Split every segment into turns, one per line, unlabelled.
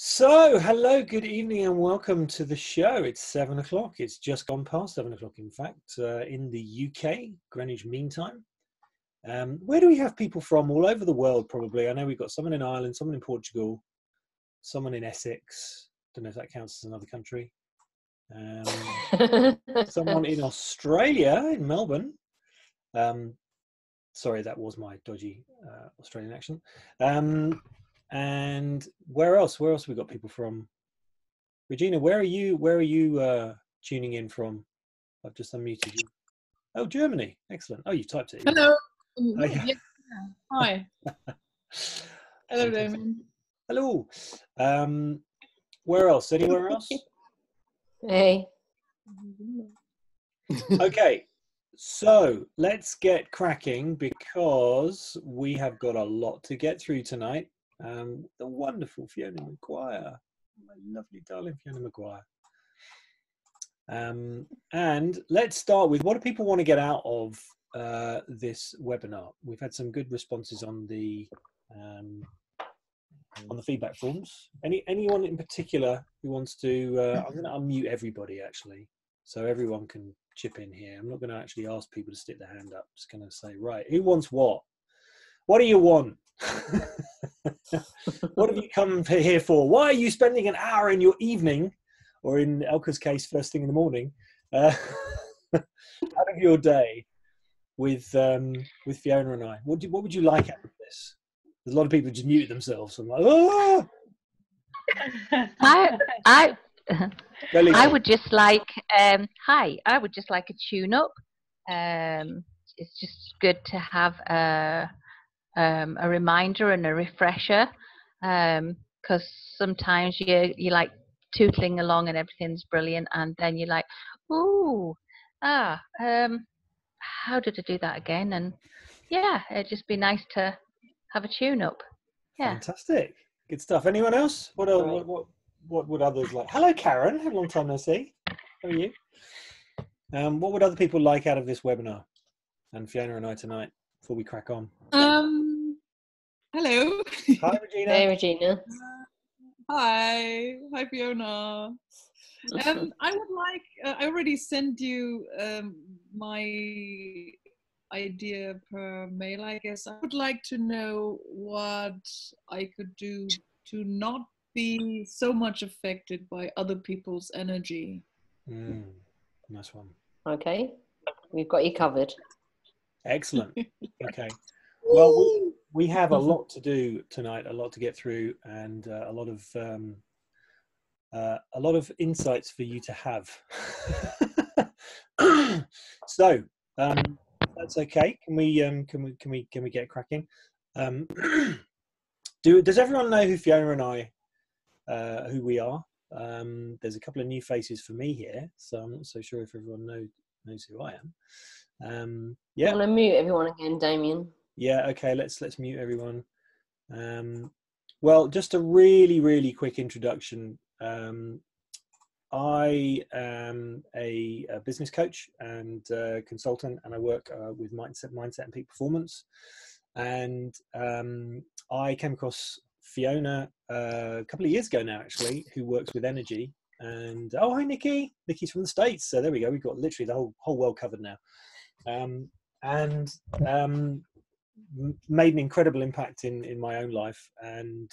So, hello, good evening, and welcome to the show. It's 7 o'clock. It's just gone past 7 o'clock, in fact, in the UK, Greenwich Mean Time. Where do we have people from? All over the world, probably. I know we've got someone in Ireland, someone in Portugal, someone in Essex. Don't know if that counts as another country. Someone in Australia, in Melbourne. Sorry, that was my dodgy Australian accent. And where else? Where else have we got people from? Regina, where are you tuning in from? I've just unmuted you. Oh, Germany. Excellent. Oh, you typed it.
Hello.
Oh, yeah.
Yeah. Hi. Hello, Damian.
Hello. Where else? Anywhere else?
Hey.
Okay. So let's get cracking because we have got a lot to get through tonight. The wonderful Fiona Maguire. My lovely darling Fiona Maguire. And let's start with, what do people want to get out of this webinar? We've had some good responses on the feedback forms. Anyone in particular who wants to? I'm going to unmute everybody actually, so everyone can chip in here. I'm not going to actually ask people to stick their hand up. I'm just going to say, right, who wants what? What do you want? What have you come here for? Why are you spending an hour in your evening, or in Elka's case, first thing in the morning, out of your day with Fiona and I? What would you like out of this? There's a lot of people just muted themselves. I'm like, oh!
I would just like hi. I would just like a tune-up. It's just good to have a reminder and a refresher, because sometimes you like tootling along and everything's brilliant, and then you're like, how did I do that again? And yeah, it'd just be nice to have a tune-up. Yeah.
Fantastic, good stuff. Anyone else? What would others like? Hello, Karen. A long time no see. How are you? What would other people like out of this webinar and Fiona and I tonight before we crack on?
Hello.
Hi, Regina.
Hey, Regina.
Hi. Hi, Fiona. I would like. I already sent you my idea per mail, I guess. I would like to know what I could do to not be so much affected by other people's energy.
Nice one.
Okay, we've got you covered. Excellent.
Okay. Well, we have a lot to do tonight, a lot to get through, and a lot of insights for you to have. So that's okay. Can we get cracking? Does everyone know who Fiona and I, who we are? There's a couple of new faces for me here, so I'm not so sure if everyone knows who I am. Yeah.
I'm gonna mute everyone again, Damian.
Yeah. Okay. Let's mute everyone. Well, just a really quick introduction. I am a business coach and consultant, and I work with mindset and peak performance. And I came across Fiona a couple of years ago now, actually, who works with energy. And oh, hi, Nikki. Nikki's from the States. So there we go. We've got literally the whole world covered now. Made an incredible impact in my own life, and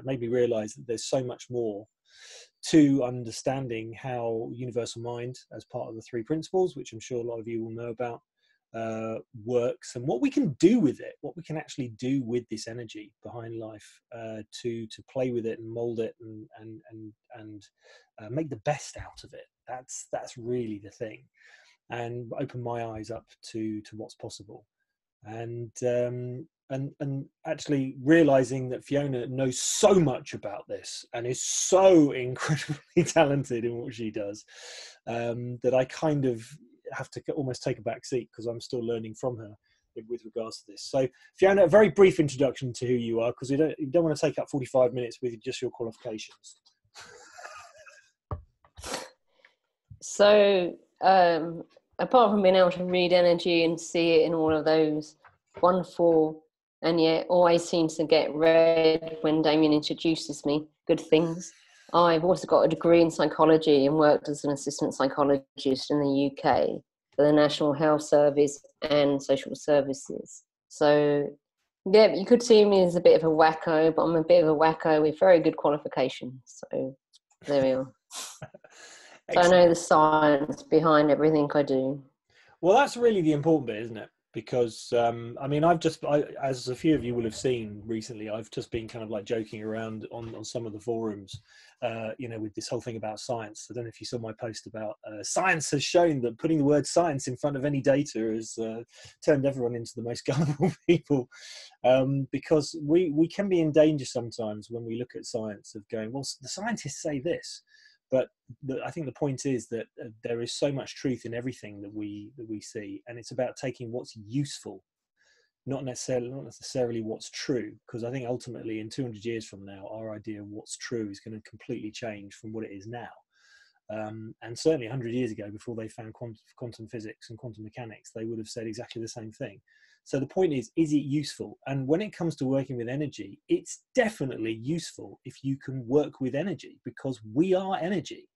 made me realize that there's so much more to understanding how universal mind, as part of the 3 principles, which I'm sure a lot of you will know about, works, and what we can do with it, what we can actually do with this energy behind life, to play with it and mold it and make the best out of it. That's really the thing, and open my eyes up to what's possible. And actually realizing that Fiona knows so much about this and is so incredibly talented in what she does, that I kind of have to almost take a back seat, because I'm still learning from her with regards to this. So Fiona, a very brief introduction to who you are, because you don't want to take up 45 minutes with just your qualifications.
So apart from being able to read energy and see it in all of those wonderful
and yet always seems to get read when Damian introduces me. Good things. I've also got a degree in psychology and worked as an assistant psychologist in the UK for the National Health Service and Social Services. So, yeah, you could see me as a bit of a wacko, but I'm a bit of a wacko with very good qualifications. So there we are. So I know the science behind everything I do.
Well, that's really the important bit, isn't it? Because I mean, as a few of you will have seen recently, I've just been kind of like joking around on some of the forums, with this whole thing about science. I don't know if you saw my post about science has shown that putting the word science in front of any data has turned everyone into the most gullible people, because we can be in danger sometimes when we look at science of going, well, the scientists say this. But I think the point is that there is so much truth in everything that we see, and it's about taking what's useful, not necessarily what's true. Because I think ultimately, in 200 years from now, our idea of what's true is going to completely change from what it is now. And certainly 100 years ago, before they found quantum physics and quantum mechanics, they would have said exactly the same thing. So the point is it useful? And when it comes to working with energy, it's definitely useful if you can work with energy, because we are energy.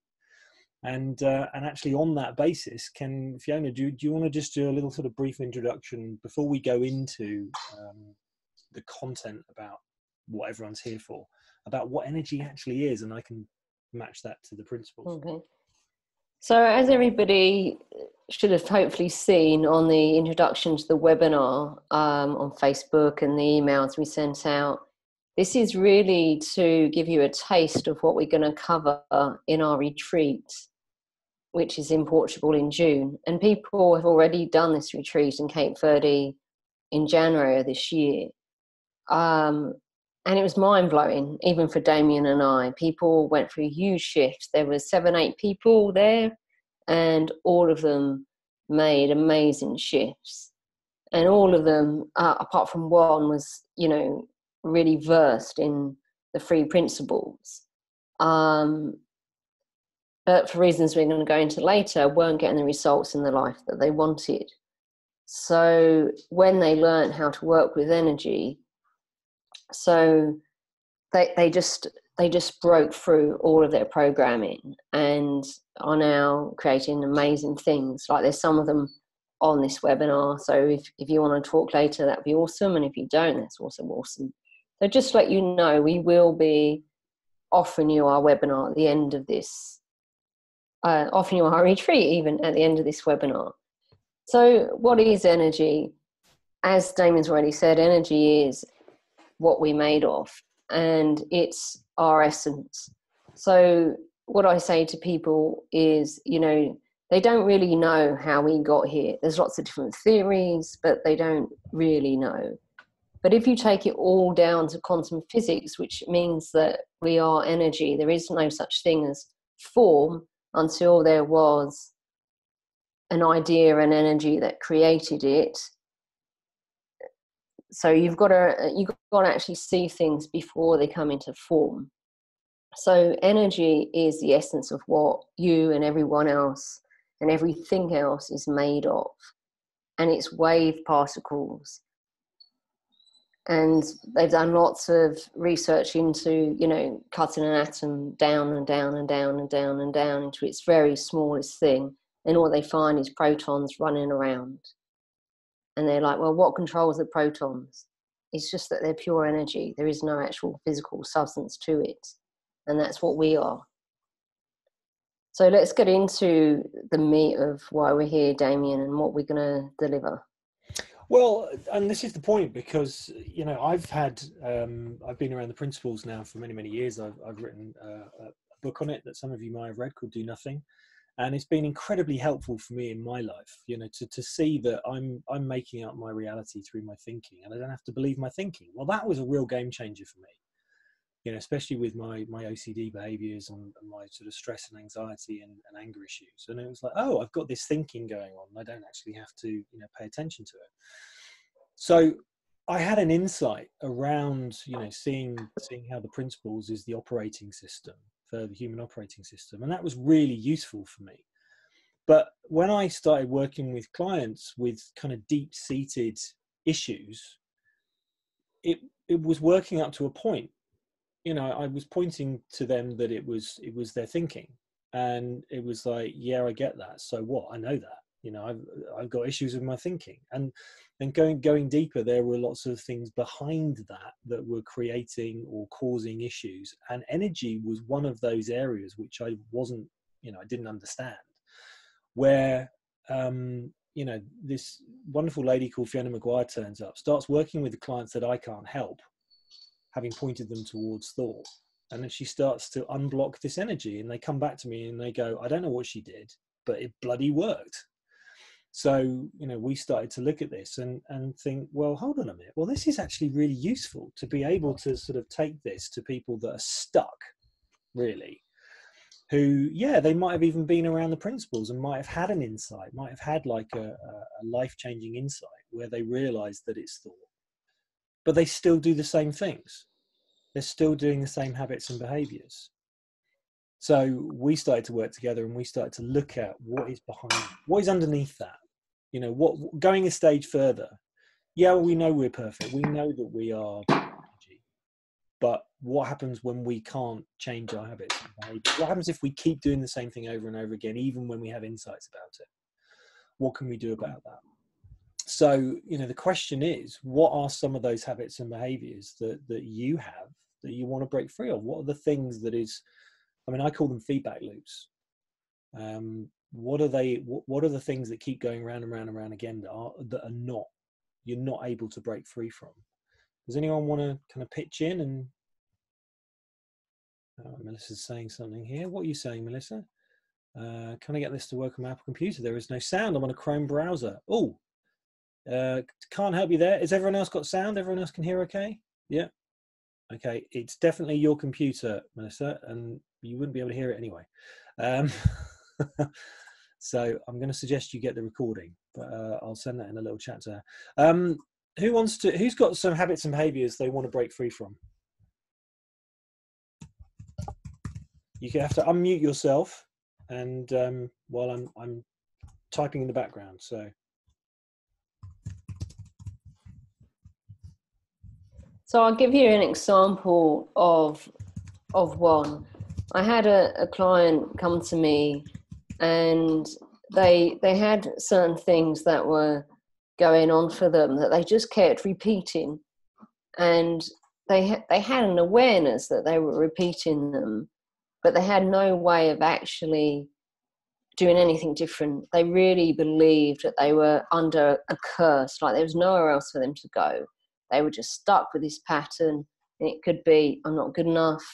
And actually on that basis, Fiona, do you want to just do a little sort of brief introduction before we go into the content about what everyone's here for, about what energy actually is, and I can match that to the principles.
Okay. So as everybody should have hopefully seen on the introduction to the webinar on Facebook and the emails we sent out, this is really to give you a taste of what we're going to cover in our retreat, which is in Portugal in June. And people have already done this retreat in Cape Verde in January of this year. And it was mind-blowing, even for Damian and I. People went through a huge shift. There were 7-8 people there, and all of them made amazing shifts. And all of them, apart from one, was, really versed in the 3 principles. But for reasons we're going to go into later, weren't getting the results in the life that they wanted. So when they learned how to work with energy, so they just broke through all of their programming and are now creating amazing things. Like there's some of them on this webinar. So if you want to talk later, that'd be awesome. And if you don't, that's also awesome. So just to let you know, we will be offering you our webinar at the end of this, offering you our retreat even at the end of this webinar. So what is energy? As Damian's already said, energy is what we're made of, and it's our essence. So what I say to people is, they don't really know how we got here. There's lots of different theories, but they don't really know. But if you take it all down to quantum physics, which means that we are energy, there is no such thing as form until there was an idea and energy that created it. So you've got to actually see things before they come into form. So energy is the essence of what you and everyone else and everything else is made of. And it's wave particles. And they've done lots of research into, cutting an atom down and down and down and down and down into its very smallest thing. And all they find is protons running around. And they're like, well, what controls the protons? It's just that they're pure energy. There is no actual physical substance to it. And that's what we are. So let's get into the meat of why we're here, Damian, and what we're going to deliver.
Well, and this is the point, because, I've been around the principles now for many, many years. I've written a book on it that some of you might have read called Do Nothing. And it's been incredibly helpful for me in my life, to see that I'm making up my reality through my thinking, and I don't have to believe my thinking. Well, that was a real game changer for me, especially with my OCD behaviors and my sort of stress and anxiety and anger issues. And it was like, oh, I've got this thinking going on. I don't actually have to, pay attention to it. So I had an insight around, seeing how the principles is the operating system, the human operating system, and that was really useful for me. But when I started working with clients with kind of deep-seated issues, it was working up to a point. You know, I was pointing to them that it was their thinking, and it was like, yeah, I get that. So what? I know that. You know, I've got issues with my thinking, and going deeper, there were lots of things behind that were creating or causing issues, and energy was one of those areas which I wasn't, you know, I didn't understand. Where you know, this wonderful lady called Fiona Maguire turns up, starts working with the clients that I can't help, having pointed them towards thought. And then she starts to unblock this energy, and they come back to me and they go, I don't know what she did, but it bloody worked. So, you know, we started to look at this and think, well, hold on a minute. Well, this is actually really useful to be able to sort of take this to people that are stuck, really, who, yeah, they might have even been around the principles and might have had an insight, might have had like a life-changing insight where they realized that it's thought, but they still do the same things. They're still doing the same habits and behaviors. So we started to work together, and we started to look at what is behind, what is underneath that. You know, what, going a stage further. Yeah, well, we know we're perfect. We know that we are energy. But what happens when we can't change our habits and behaviors? What happens if we keep doing the same thing over and over again, even when we have insights about it? What can we do about that? So, you know, the question is, what are some of those habits and behaviors that you have that you want to break free of? What are the things that is, I mean, I call them feedback loops. What are they? What are the things that keep going round and round and round again that are not, you're not able to break free from? Does anyone want to kind of pitch in? And Melissa's saying something here. What are you saying, Melissa? Can I get this to work on my Apple computer? There is no sound. I'm on a Chrome browser. Oh, can't help you there. Has everyone else got sound? Everyone else can hear okay? Yeah. Okay. It's definitely your computer, Melissa, and you wouldn't be able to hear it anyway. So I'm going to suggest you get the recording, but I'll send that in a little chat to her. Who's got some habits and behaviors they want to break free from? You have to unmute yourself, and while I'm typing in the background. So
I'll give you an example of one. I had a client come to me, and they had certain things that were going on for them that they just kept repeating, and they had an awareness that they were repeating them, but they had no way of actually doing anything different. They really believed that they were under a curse, like there was nowhere else for them to go. They were just stuck with this pattern. It could be, I'm not good enough,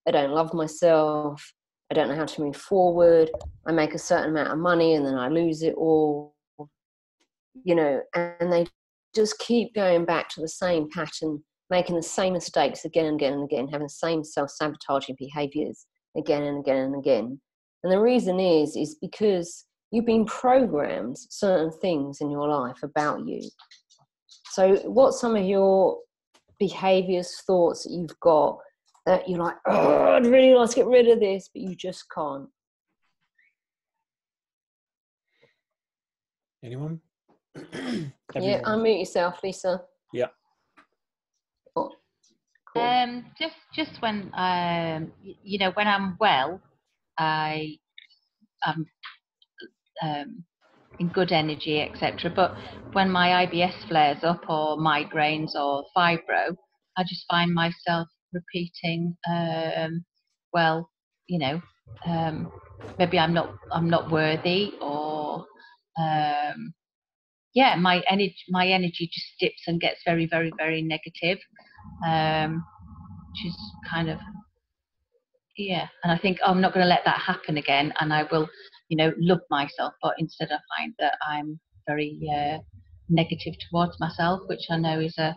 I don't love myself, I don't know how to move forward, I make a certain amount of money and then I lose it all, you know, and they just keep going back to the same pattern, making the same mistakes again and again and again, having the same self-sabotaging behaviors again and again and again. And the reason is because you've been programmed certain things in your life about you. So what's some of your behaviors, thoughts that you've got that you're like, oh, I'd really like to get rid of this, but you just can't?
anyone?
Yeah, unmute yourself, Lisa.
Yeah.
Oh, cool.
Just when you know, when I'm well, I am in good energy, etc. But when my IBS flares up, or migraines, or fibro, I just find myself repeating, well, you know, maybe I'm not worthy, or yeah, my energy just dips and gets very, very, very negative, which is kind of, yeah. And I think, oh, I'm not going to let that happen again, and I will, you know, love myself. But instead I find that I'm very negative towards myself, which I know is a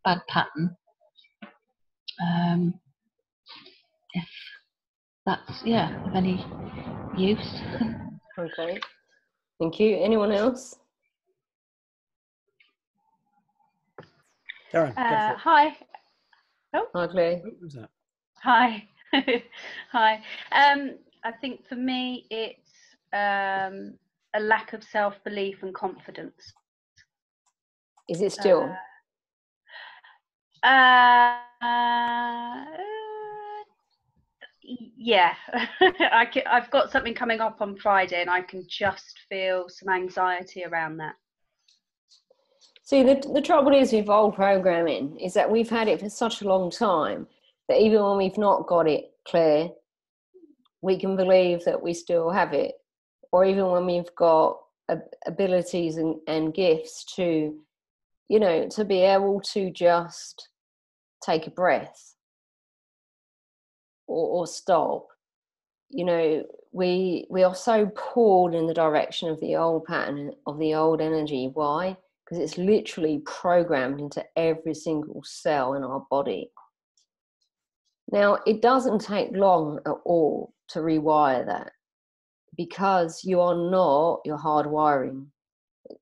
bad pattern. If that's, yeah, of any use.
Okay, thank you. Anyone else?
Karen,
hi. Oh,
Hi, Claire.
what was that?
hi. Hi. I think for me, it's a lack of self-belief and confidence.
Is it still?
Yeah, I've got something coming up on Friday, and I can just feel some anxiety around that.
See, the trouble is with old programming is that we've had it for such a long time that even when we've not got it clear, we can believe that we still have it. Or even when we've got abilities and gifts to, you know, to be able to just take a breath or stop. You know, we are so pulled in the direction of the old pattern, of the old energy. Why? Because it's literally programmed into every single cell in our body. Now, it doesn't take long at all to rewire that, because you are not your hardwiring,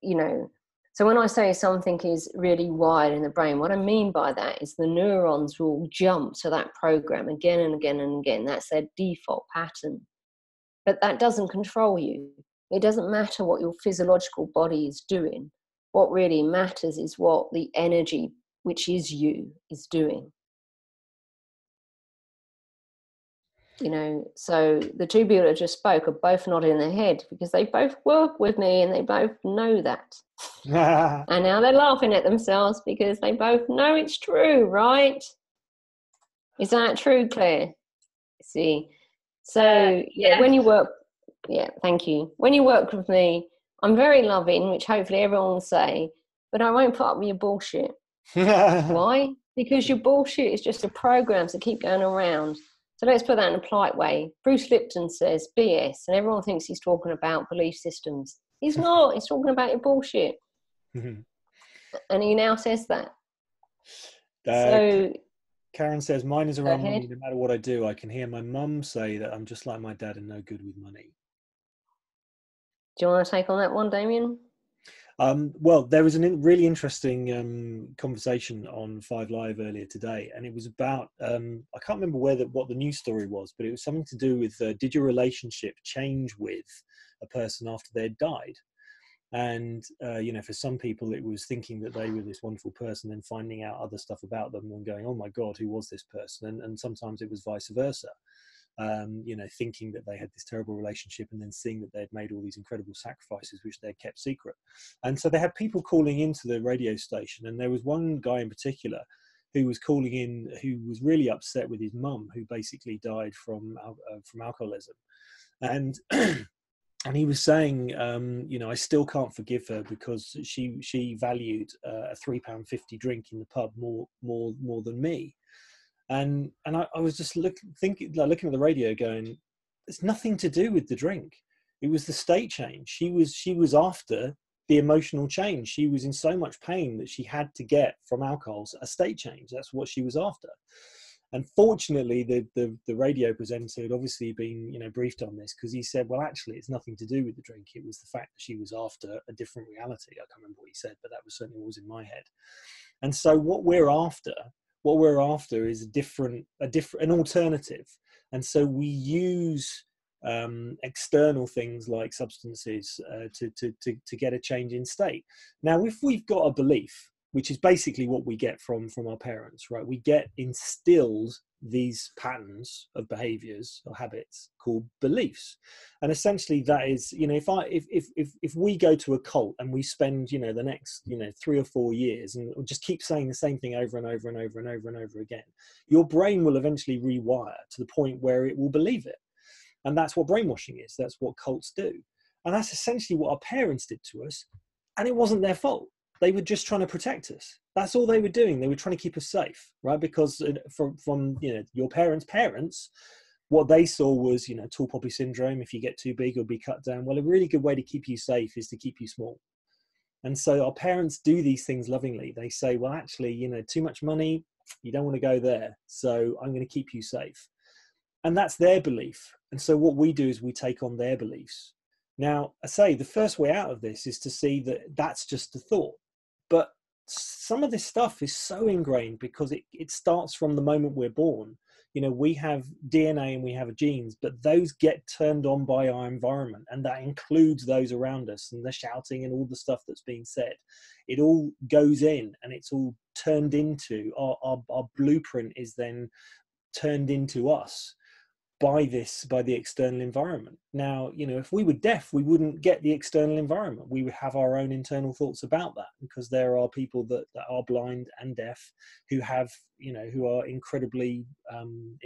you know. So when I say something is really wired in the brain, what I mean by that is the neurons will jump to that program again and again and again. That's their default pattern. But that doesn't control you. It doesn't matter what your physiological body is doing. What really matters is what the energy, which is you, is doing. You know, so the two people that just spoke are both nodding their head because they both work with me and they both know that. And now they're laughing at themselves because they both know it's true, right? Is that true, Claire? See, so yeah, when you work, yeah, thank you. When you work with me, I'm very loving, which hopefully everyone will say, but I won't put up with your bullshit. Why? Because your bullshit is just a program to keep going around. So let's put that in a polite way. Bruce Lipton says BS, and everyone thinks he's talking about belief systems. He's not. He's talking about your bullshit. And he now says that. So
Karen says, mine is around money. No matter what I do, I can hear my mum say that I'm just like my dad and no good with money.
Do you want to take on that one, Damian?
Well, there was a really interesting conversation on 5 Live earlier today, and it was about, I can't remember what the news story was, but it was something to do with, did your relationship change with a person after they'd died? And, you know, for some people, it was thinking that they were this wonderful person and finding out other stuff about them and going, oh my God, who was this person? And sometimes it was vice versa. You know, thinking that they had this terrible relationship and then seeing that they'd made all these incredible sacrifices, which they'd kept secret. And so they had people calling into the radio station. And there was one guy in particular who was calling in, who was really upset with his mum, who basically died from alcoholism. And and he was saying, you know, I still can't forgive her because she valued a £3.50 drink in the pub more than me. And I was just looking at the radio going, it's nothing to do with the drink. It was the state change. She was after the emotional change. She was in so much pain that she had to get from alcohol a state change. That's what she was after. And fortunately, the radio presenter had obviously been, you know, briefed on this, because he said, well, actually, it's nothing to do with the drink. It was the fact that she was after a different reality. I can't remember what he said, but that was certainly what was in my head. And so what we're after is an alternative. And so we use external things like substances to get a change in state. Now, if we've got a belief, which is basically what we get from our parents, right? We get instilled these patterns of behaviors or habits called beliefs. And essentially that is, you know, if we go to a cult and we spend, you know, the next, you know, 3 or 4 years and just keep saying the same thing over and over and over and over and over again, your brain will eventually rewire to the point where it will believe it. And that's what brainwashing is. That's what cults do. And that's essentially what our parents did to us. And it wasn't their fault. They were just trying to protect us. That's all they were doing. They were trying to keep us safe, right? Because from you know, your parents, what they saw was, you know, tall poppy syndrome. If you get too big, you'll be cut down. Well, a really good way to keep you safe is to keep you small. And so our parents do these things lovingly. They say, well, actually, you know, too much money, you don't want to go there. So I'm going to keep you safe. And that's their belief. And so what we do is we take on their beliefs. Now, I say the first way out of this is to see that that's just a thought. But some of this stuff is so ingrained because it starts from the moment we're born. we have DNA and we have genes, but those get turned on by our environment, and that includes those around us and the shouting and all the stuff that's being said. It all goes in and it's all turned into our blueprint is then turned into us by the external environment. Now, if we were deaf, we wouldn't get the external environment. We would have our own internal thoughts about that, because there are people that are blind and deaf who have, who are incredibly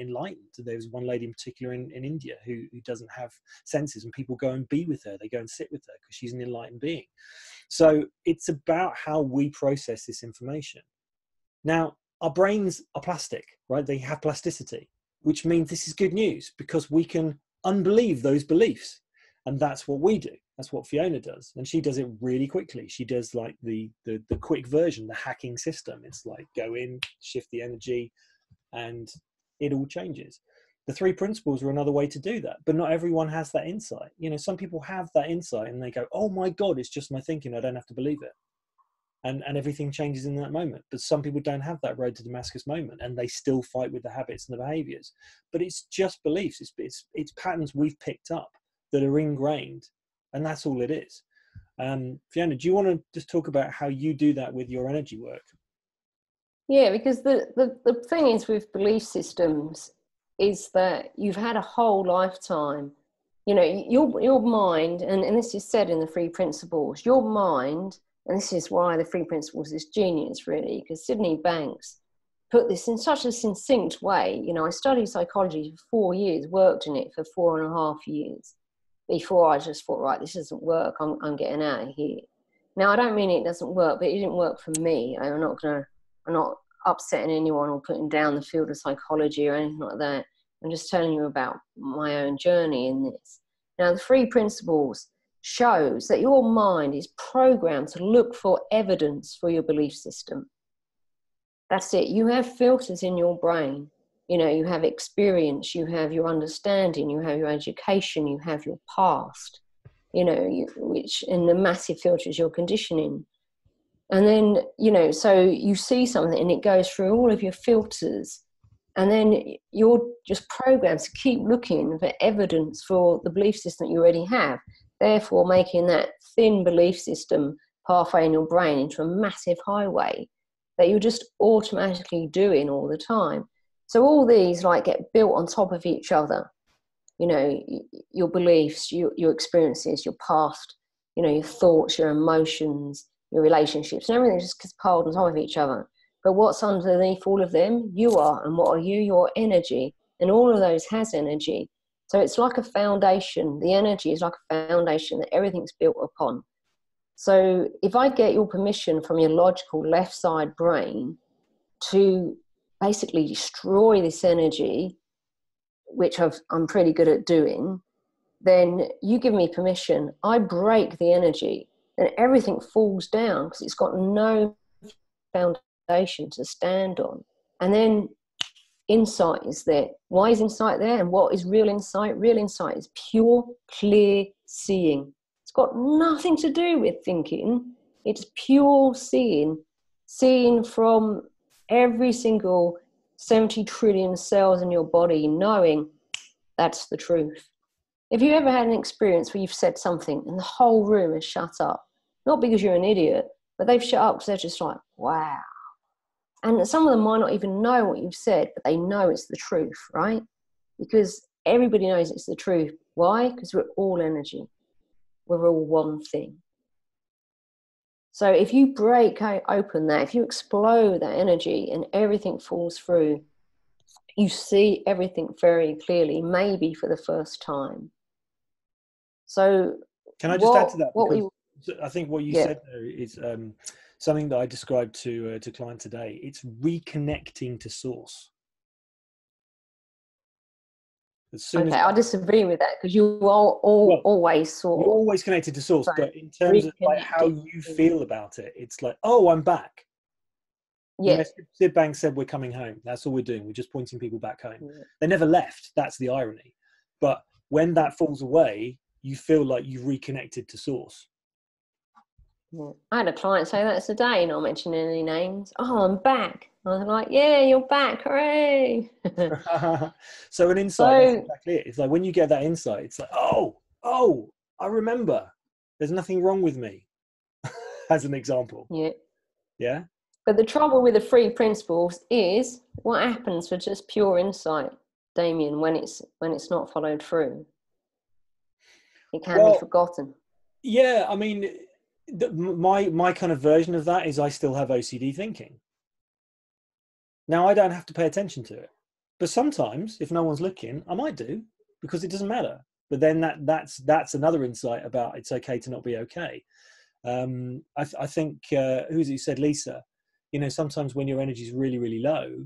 enlightened. There's one lady in particular in India who doesn't have senses, and people go and be with her. They go and sit with her because she's an enlightened being. So it's about how we process this information. Now, our brains are plastic, right? They have plasticity, which means this is good news, because we can unbelieve those beliefs. And that's what we do. That's what Fiona does. And she does it really quickly. She does like the quick version, the hacking system. It's like go in, shift the energy, and it all changes. The 3 principles are another way to do that, but not everyone has that insight. Some people have that insight and they go, oh my God, it's just my thinking. I don't have to believe it. And everything changes in that moment. But some people don't have that road to Damascus moment, and they still fight with the habits and the behaviors. But it's just beliefs. It's patterns we've picked up that are ingrained, and that's all it is. Fiona, do you want to just talk about how you do that with your energy work?
Yeah, because the thing is with belief systems is that you've had a whole lifetime. Your mind, and this is said in the 3 principles, your mind. And this is why the 3 principles is genius, really, because Sydney Banks put this in such a succinct way. I studied psychology for 4 years, worked in it for 4.5 years before I just thought, right, this doesn't work. I'm getting out of here. Now, I don't mean it doesn't work, but it didn't work for me. I'm not upsetting anyone or putting down the field of psychology or anything like that. I'm just telling you about my own journey in this. Now, the 3 principles shows that your mind is programmed to look for evidence for your belief system. That's it. You have filters in your brain. You have experience, you have your understanding, you have your education, you have your past, which in the massive filters, your conditioning. And then, so you see something and it goes through all of your filters. And then you're just programmed to keep looking for evidence for the belief system you already have, therefore making that thin belief system pathway in your brain into a massive highway that you're just automatically doing all the time. So all these get built on top of each other. Your beliefs, your experiences, your past, your thoughts, your emotions, your relationships, and everything just gets piled on top of each other. But what's underneath all of them? You are. And what are you? Your energy. And all of those has energy. So it's like a foundation. The energy is like a foundation that everything's built upon. So if I get your permission from your logical left side brain to basically destroy this energy, which I'm pretty good at doing, then you give me permission. I break the energy and everything falls down because it's got no foundation to stand on. And then insight is there. Why is insight there? And what is real insight? Real insight is pure, clear seeing. It's got nothing to do with thinking. It's pure seeing from every single 70 trillion cells in your body, knowing that's the truth. If you ever had an experience where you've said something and the whole room has shut up, not because you're an idiot, but they've shut up because they're just like, wow. And some of them might not even know what you've said, but they know it's the truth, right? Because everybody knows it's the truth. Why? Because we're all energy. We're all one thing. So if you break open that, if you explode that energy and everything falls through, you see everything very clearly, maybe for the first time. So
can I just add to that? Because I think what you said there is something that I described to clients today. It's reconnecting to source.
I disagree with that because you are always source.
You're always connected to source, but in terms of how you feel about it, it's like, oh, I'm back. Yeah. Sid Banks said we're coming home. That's all we're doing. We're just pointing people back home. Yeah. They never left. That's the irony. But when that falls away, you feel like you've reconnected to source.
Yeah. I had a client say that today, not mentioning any names. Oh, I'm back. I was like, yeah, you're back, hooray.
So an insight, that's exactly it. It's like when you get that insight, it's like, oh, I remember. There's nothing wrong with me, as an example.
Yeah.
Yeah.
But the trouble with the 3 principles is what happens for just pure insight, Damian, when it's not followed through. It can be forgotten.
Yeah, I mean, my kind of version of that is I still have OCD thinking. Now I don't have to pay attention to it, but sometimes if no one's looking, I might do, because it doesn't matter. But then that's another insight about it's okay to not be okay. I think who's it who said, Lisa? You know, sometimes when your energy is really, really low,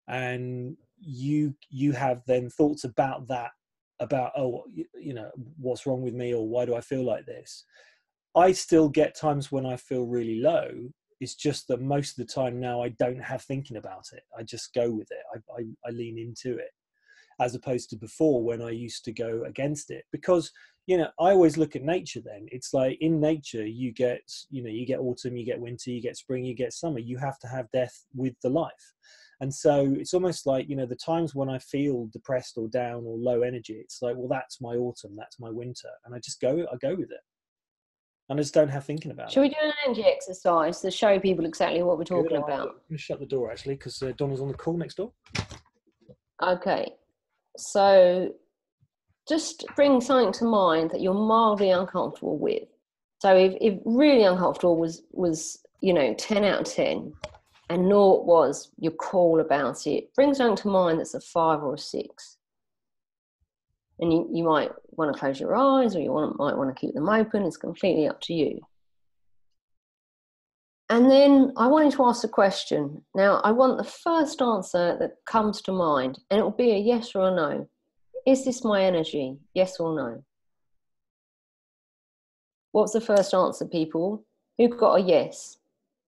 and you have then thoughts about that, about, oh, you know, what's wrong with me, or why do I feel like this? I still get times when I feel really low. It's just that most of the time now I don't have thinking about it. I just go with it. I lean into it, as opposed to before when I used to go against it. Because, you know, I always look at nature then. It's like in nature, you get autumn, you get winter, you get spring, you get summer. You have to have death with the life. And so it's almost like, you know, the times when I feel depressed or down or low energy, it's like, well, that's my autumn, that's my winter. And I go with it. And I just don't have thinking about it.
Shall we do an energy exercise to show people exactly what we're talking about?
I'm going to shut the door, actually, because Donna's on the call next door.
Okay. So just bring something to mind that you're mildly uncomfortable with. So if really uncomfortable was, you know, 10 out of 10, and 0 was you're cool about it, bring something to mind that's a 5 or a 6. And you might want to close your eyes, or might want to keep them open. It's completely up to you. And then I wanted to ask a question. Now, I want the first answer that comes to mind, and it will be a yes or a no. Is this my energy? Yes or no? What's the first answer, people? Who got a yes?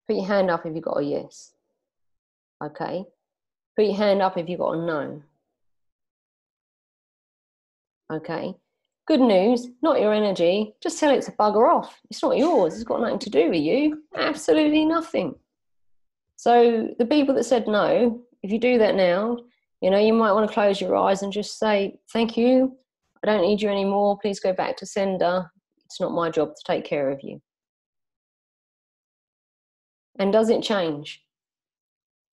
Put your hand up if you got a yes. Okay. Put your hand up if you got a no. Okay. Good news, not your energy. Just tell it to bugger off. It's not yours. It's got nothing to do with you. Absolutely nothing. So the people that said no, if you do that now, you know, you might want to close your eyes and just say, thank you. I don't need you anymore. Please go back to sender. It's not my job to take care of you. And does it change?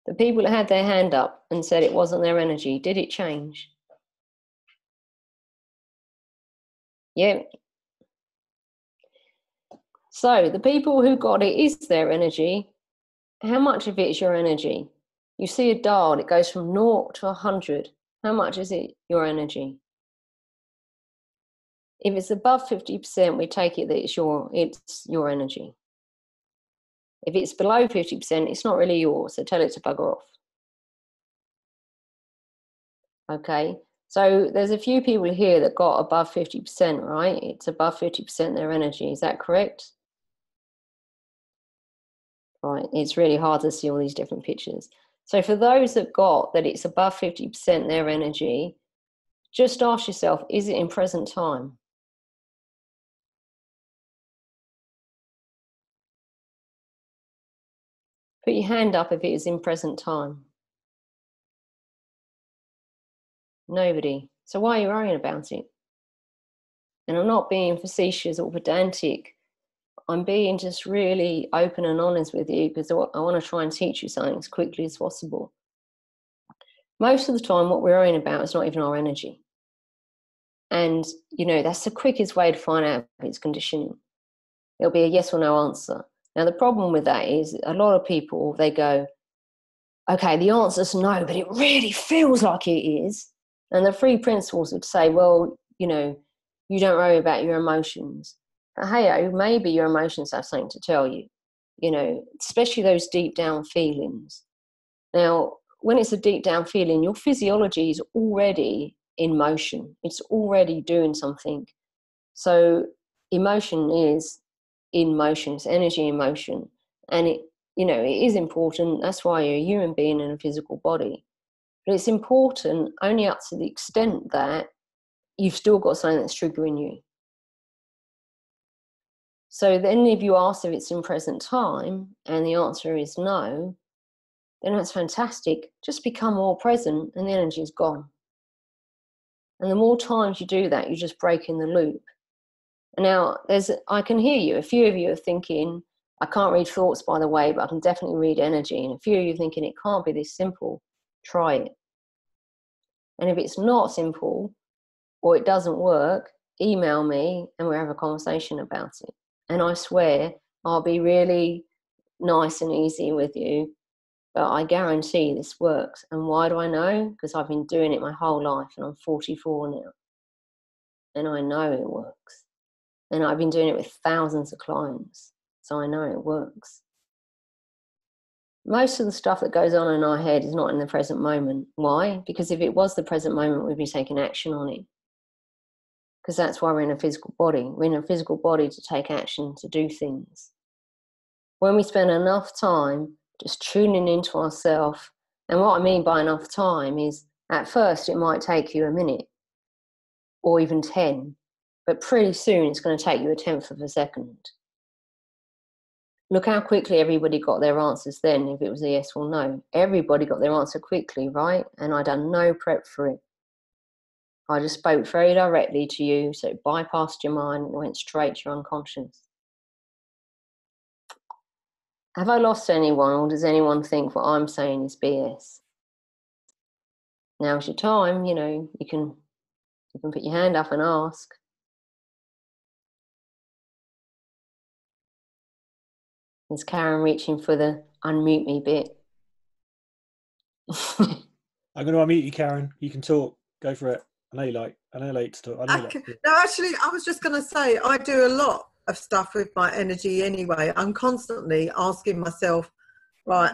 The people that had their hand up and said it wasn't their energy, did it change? Yeah. So the people who got it is their energy. How much of it is your energy? You see a dial, it goes from 0 to 100. How much is it your energy? If it's above 50%, we take it that it's your energy. If it's below 50%, it's not really yours, so tell it to bugger off. Okay, so there's a few people here that got above 50%, right? It's above 50% their energy, is that correct? Right, it's really hard to see all these different pictures. So for those that got that it's above 50% their energy, just ask yourself, is it in present time? Put your hand up if it is in present time. Nobody. So why are you worrying about it? And I'm not being facetious or pedantic. I'm being just really open and honest with you, because I want to try and teach you something as quickly as possible. Most of the time, what we're worrying about is not even our energy. And, you know, that's the quickest way to find out if it's conditioning. It'll be a yes or no answer. Now, the problem with that is a lot of people, they go, okay, the answer's no, but it really feels like it is. And the 3 principles would say, well, you know, you don't worry about your emotions. But hey, maybe your emotions have something to tell you, you know, especially those deep down feelings. Now, when it's a deep down feeling, your physiology is already in motion. It's already doing something. So emotion is in motion. It's energy in motion. And it, you know, it is important. That's why you're a human being in a physical body. But it's important only up to the extent that you've still got something that's triggering you. So then if you ask if it's in present time and the answer is no, then that's fantastic. Just become more present and the energy is gone. And the more times you do that, you're just breaking the loop. And now, I can hear you. A few of you are thinking, I can't read thoughts, by the way, but I can definitely read energy. And a few of you are thinking, it can't be this simple. Try it. And if it's not simple or it doesn't work, email me and we'll have a conversation about it. And I swear I'll be really nice and easy with you, but I guarantee this works. And why do I know? Because I've been doing it my whole life and I'm 44 now. And I know it works. And I've been doing it with thousands of clients, so I know it works. Most of the stuff that goes on in our head is not in the present moment. Why? Because if it was the present moment, we'd be taking action on it. Because that's why we're in a physical body. We're in a physical body to take action, to do things. When we spend enough time just tuning into ourselves, and what I mean by enough time is, at first it might take you a minute or even 10, but pretty soon it's going to take you a tenth of a second. Look how quickly everybody got their answers then, if it was a yes or no. Everybody got their answer quickly, right? And I done no prep for it. I just spoke very directly to you, so it bypassed your mind and went straight to your unconscious. Have I lost anyone, or does anyone think what I'm saying is BS? Now's your time, you know, you can put your hand up and ask. Is Karen reaching for the unmute me bit?
I'm going to unmute you, Karen. You can talk. Go for it. I know you like to talk.
No, actually, I was just going to say, I do a lot of stuff with my energy anyway. I'm constantly asking myself, right,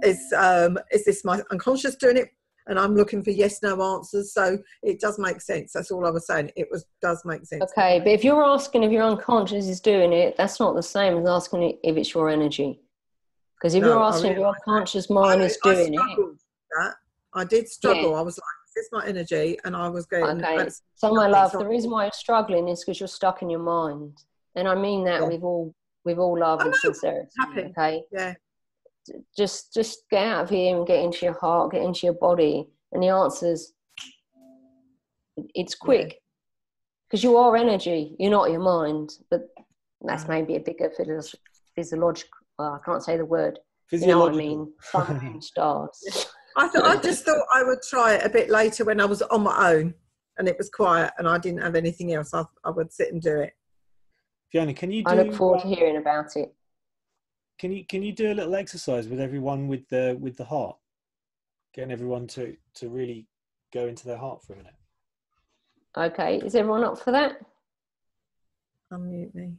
is this my unconscious doing it? And I'm looking for yes, no answers. So it does make sense. That's all I was saying. Does make sense.
Okay, but if you're asking if your unconscious is doing it, that's not the same as asking if it's your energy. Because if you're asking if your unconscious mind is doing it.
I did struggle.
Yeah.
I was like, is this my energy? And I was getting...
Okay, so my love, the reason why you're struggling is because you're stuck in your mind. And I mean that with all love and sincerity.
Happy.
Okay?
Yeah.
Just get out of here and get into your heart, get into your body. And the answer's, it's quick. Because you are energy, you're not your mind. But that's maybe a bigger physiological, well, I can't say the word. You know what I mean? Sun and stars.
I just thought I would try it a bit later when I was on my own and it was quiet and I didn't have anything else. I would sit and do it.
Fiona, can you do...
I look forward to hearing about it.
Can you do a little exercise with everyone with the heart? Getting everyone to really go into their heart for a minute.
Okay, is everyone up for that?
Unmute me.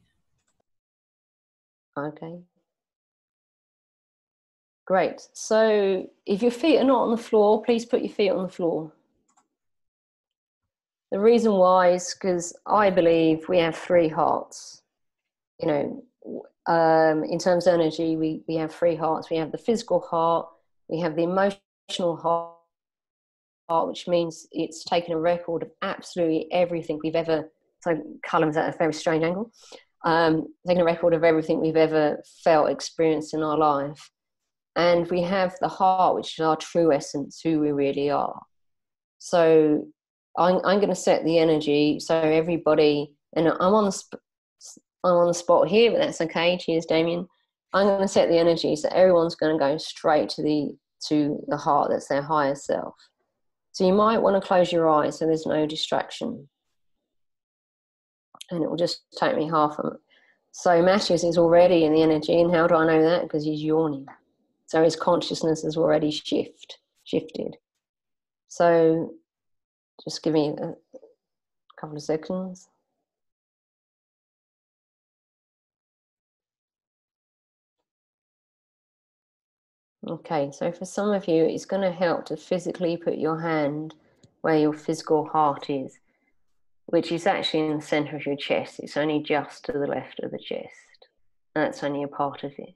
Okay. Great. So if your feet are not on the floor, please put your feet on the floor. The reason why is because I believe we have three hearts. You know, in terms of energy, we have three hearts. We have the physical heart, we have the emotional heart, which means it's taken a record of absolutely everything we've ever... So Callum's at a very strange angle. Taking a record of everything we've ever felt, experienced in our life. And we have the heart, which is our true essence, who we really are. So I'm going to set the energy so everybody, and I'm on the spot here, but that's okay. Cheers, Damian. I'm going to set the energy so everyone's going to go straight to the heart, that's their higher self. So you might want to close your eyes so there's no distraction. And it will just take me half a minute. So Matthews is already in the energy, and how do I know that? Because he's yawning. So his consciousness has already shifted. So just give me a couple of seconds. Okay, so for some of you, it's going to help to physically put your hand where your physical heart is, which is actually in the center of your chest. It's only just to the left of the chest. That's only a part of it.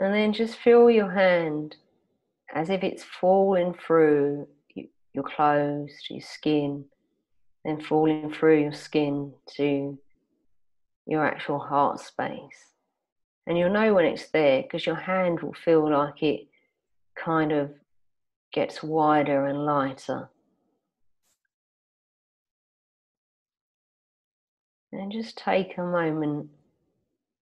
And then just feel your hand as if it's falling through your clothes, to your skin, then falling through your skin to your actual heart space. And you'll know when it's there because your hand will feel like it kind of gets wider and lighter. And just take a moment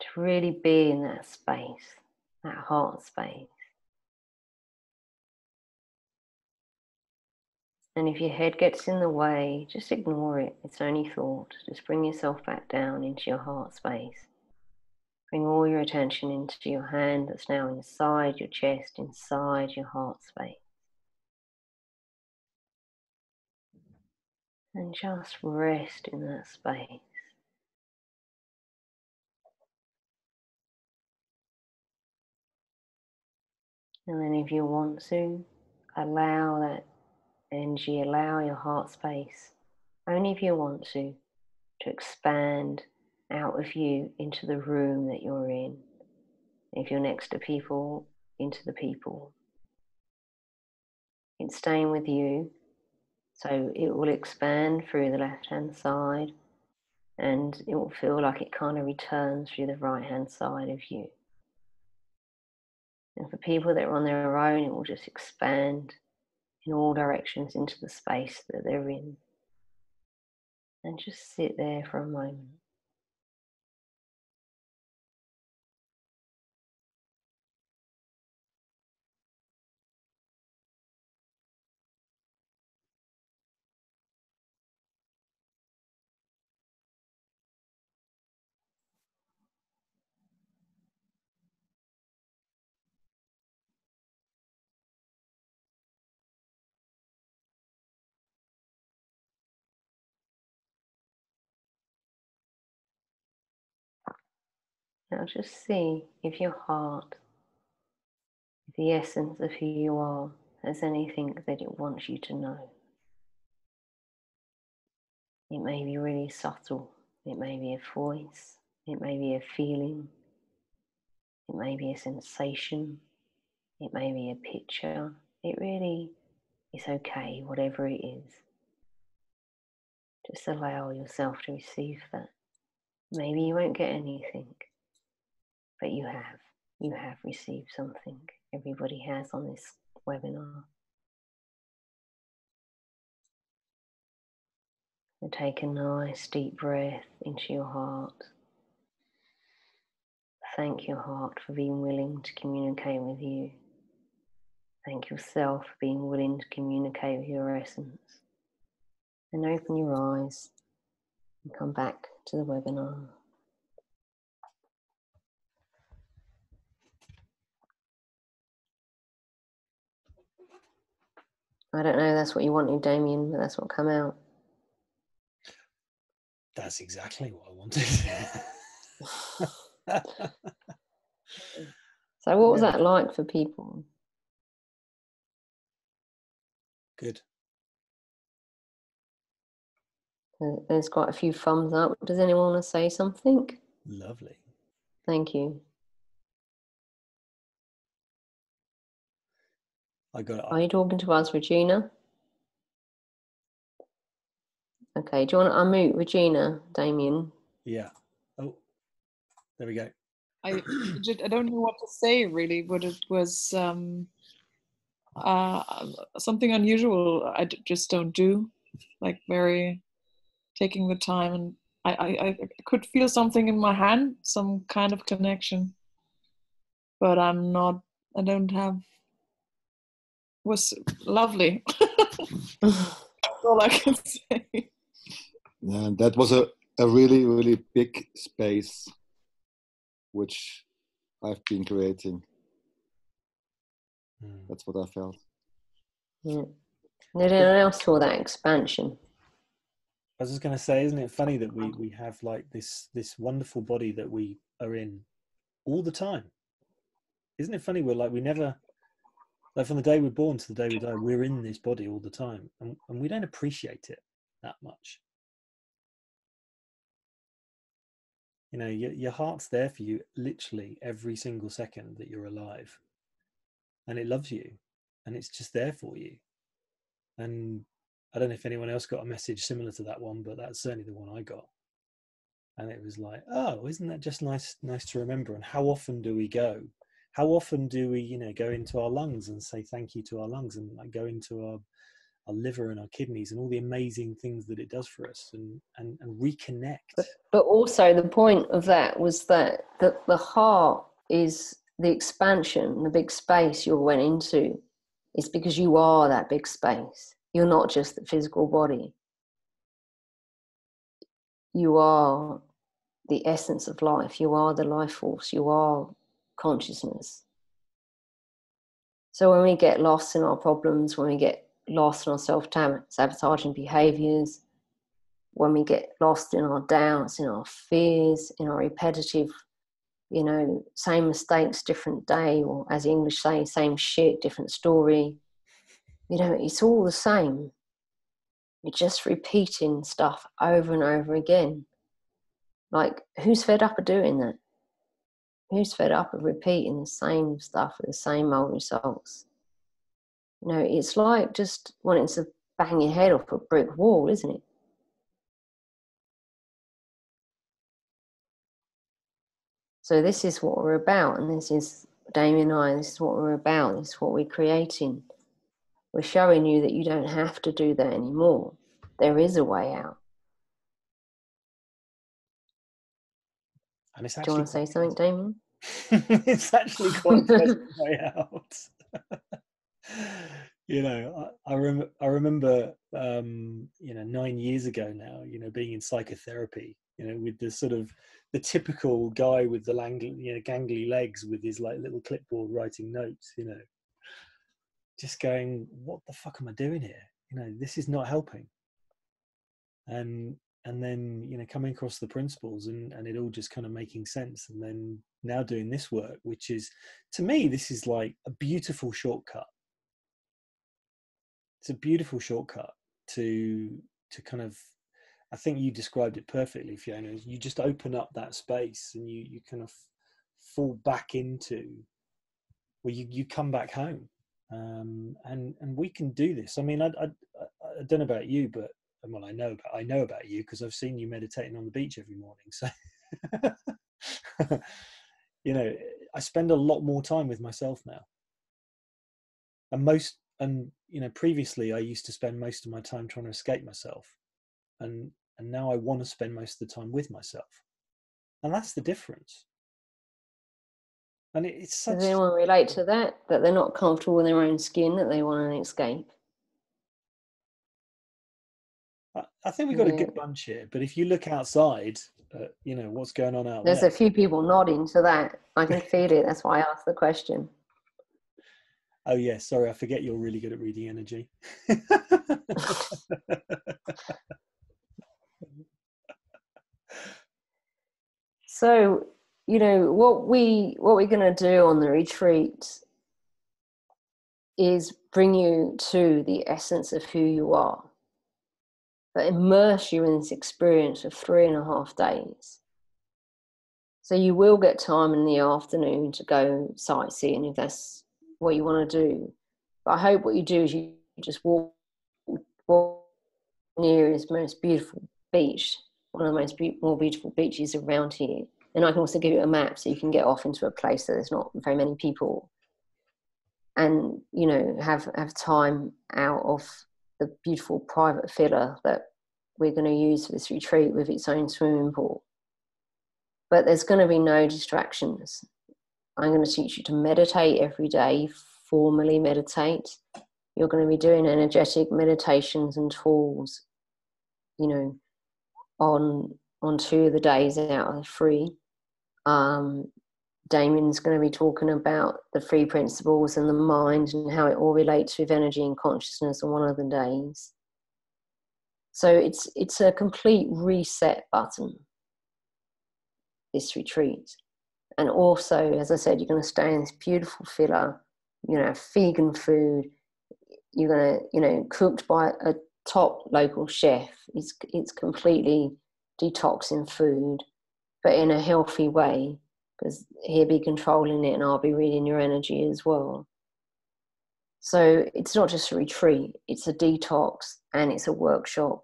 to really be in that space, that heart space. And if your head gets in the way, just ignore it. It's only thought. Just bring yourself back down into your heart space. Bring all your attention into your hand that's now inside your chest, inside your heart space. And just rest in that space. And then if you want to, allow that energy, allow your heart space, only if you want to expand out of you into the room that you're in. If you're next to people, into the people. It's staying with you, so it will expand through the left-hand side and it will feel like it kind of returns through the right-hand side of you. And for people that are on their own, it will just expand in all directions into the space that they're in. And just sit there for a moment. Now just see if your heart, the essence of who you are, has anything that it wants you to know. It may be really subtle. It may be a voice. It may be a feeling. It may be a sensation. It may be a picture. It really is okay, whatever it is. Just allow yourself to receive that. Maybe you won't get anything, but you have. You have received something. Everybody has on this webinar. And take a nice deep breath into your heart. Thank your heart for being willing to communicate with you. Thank yourself for being willing to communicate with your essence. And open your eyes and come back to the webinar. I don't know, that's what you wanted, Damian, but that's what come out.
That's exactly what I wanted.
So what was that like for people?
Good.
There's quite a few thumbs up. Does anyone want to say something?
Lovely.
Thank you. Are you talking to us, Regina? Okay, do you want to unmute Regina, Damian?
Yeah. Oh, there we go.
I don't know what to say really, but it was something unusual. I just don't do, like very taking the time, and I could feel something in my hand, some kind of connection, but I don't have. Was lovely. That's all I can say.
And that was a really, really big space which I've been creating. That's what I felt.
Yeah. Did anyone else feel that expansion?
I was just going to say, isn't it funny that we have like this wonderful body that we are in all the time? Isn't it funny? We never, like from the day we're born to the day we die, we're in this body all the time, and we don't appreciate it that much. You know, your heart's there for you literally every single second that you're alive, and it loves you, and it's just there for you. And I don't know if anyone else got a message similar to that one, but that's certainly the one I got. And it was like, oh, isn't that just nice to remember? And how often do we go? How often do we, you know, go into our lungs and say thank you to our lungs, and like go into our liver and our kidneys and all the amazing things that it does for us, and reconnect.
But also the point of that was that the heart is the expansion, the big space you went into. It's because you are that big space. You're not just the physical body. You are the essence of life. You are the life force. You are consciousness. So when we get lost in our problems, when we get lost in our self-sabotaging behaviors, when we get lost in our doubts, in our fears, in our repetitive, you know, same mistakes, different day, or as the English say, same shit, different story, you know, it's all the same. You're just repeating stuff over and over again. Like, who's fed up of doing that? Who's fed up of repeating the same stuff with the same old results? You know, it's like just wanting to bang your head off a brick wall, isn't it? So this is what we're about, and this is Damian and I, this is what we're about, this is what we're creating. We're showing you that you don't have to do that anymore. There is a way out.
And it's
do you want to say something, Damian?
It's actually quite a pleasant way out. You know, I remember, you know, 9 years ago now, you know, being in psychotherapy, you know, with the sort of the typical guy with the gangly legs with his like little clipboard writing notes, you know, just going, what the fuck am I doing here? You know, this is not helping. And then, you know, coming across the principles and it all just kind of making sense. And then now doing this work, which is, to me, this is like a beautiful shortcut. It's a beautiful shortcut to kind of, I think you described it perfectly, Fiona. You just open up that space and you kind of fall back into, well, you come back home. And we can do this. I mean, I don't know about you, but well, I know about you because I've seen you meditating on the beach every morning. So, you know, I spend a lot more time with myself now. And you know, previously I used to spend most of my time trying to escape myself, and now I want to spend most of the time with myself, and that's the difference. And it's such.
Does anyone relate to that they're not comfortable in their own skin, that they want an escape?
I think we've got a good bunch here, but if you look outside, you know, what's going on out there.
There's a few people nodding to that. I can feel it. That's why I asked the question.
Oh, yeah. Sorry, I forget you're really good at reading energy.
So, you know, what we're going to do on the retreat is bring you to the essence of who you are, but immerse you in this experience of 3.5 days. So you will get time in the afternoon to go sightseeing if that's what you want to do. But I hope what you do is you just walk near this most beautiful beach, one of the most more beautiful beaches around here. And I can also give you a map so you can get off into a place that there's not very many people. And, you know, have time out of the beautiful private villa that we're going to use for this retreat with its own swimming pool. But there's going to be no distractions. I'm going to teach you to meditate every day, formally meditate. You're going to be doing energetic meditations and tools, you know, on 2 of the days out of the 3. Damian's going to be talking about the 3 principles and the mind and how it all relates with energy and consciousness on one of the days. So it's a complete reset button, this retreat. And also, as I said, you're going to stay in this beautiful villa, you know, vegan food. You're going to, you know, cooked by a top local chef. It's completely detoxing food, but in a healthy way, because he'll be controlling it and I'll be reading your energy as well. So it's not just a retreat, it's a detox and it's a workshop.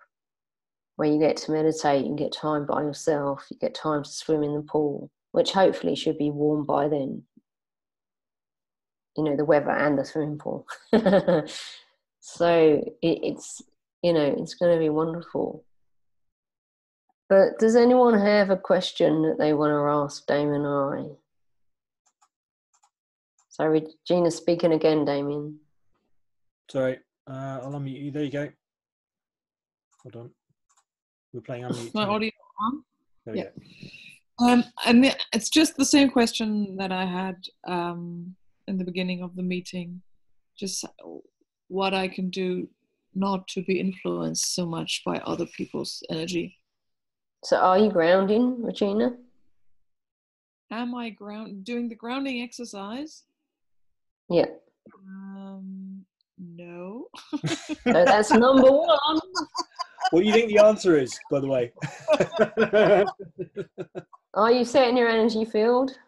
where you get to meditate, you get time by yourself, you get time to swim in the pool, which hopefully should be warm by then. You know, the weather and the swimming pool. So it's, you know, it's going to be wonderful. But does anyone have a question that they want to ask Damian or I? Sorry, Gina's speaking again, Damian.
Sorry, I'll unmute you. There you go. Hold on. We're playing unmute.
My audio on?
There we go.
And it's just the same question that I had in the beginning of the meeting. Just what I can do not to be influenced so much by other people's energy.
So are you grounding, Regina?
Am I doing the grounding exercise?
Yeah.
No.
So that's number one.
What do you think the answer is, by the way?
Are you setting your energy field?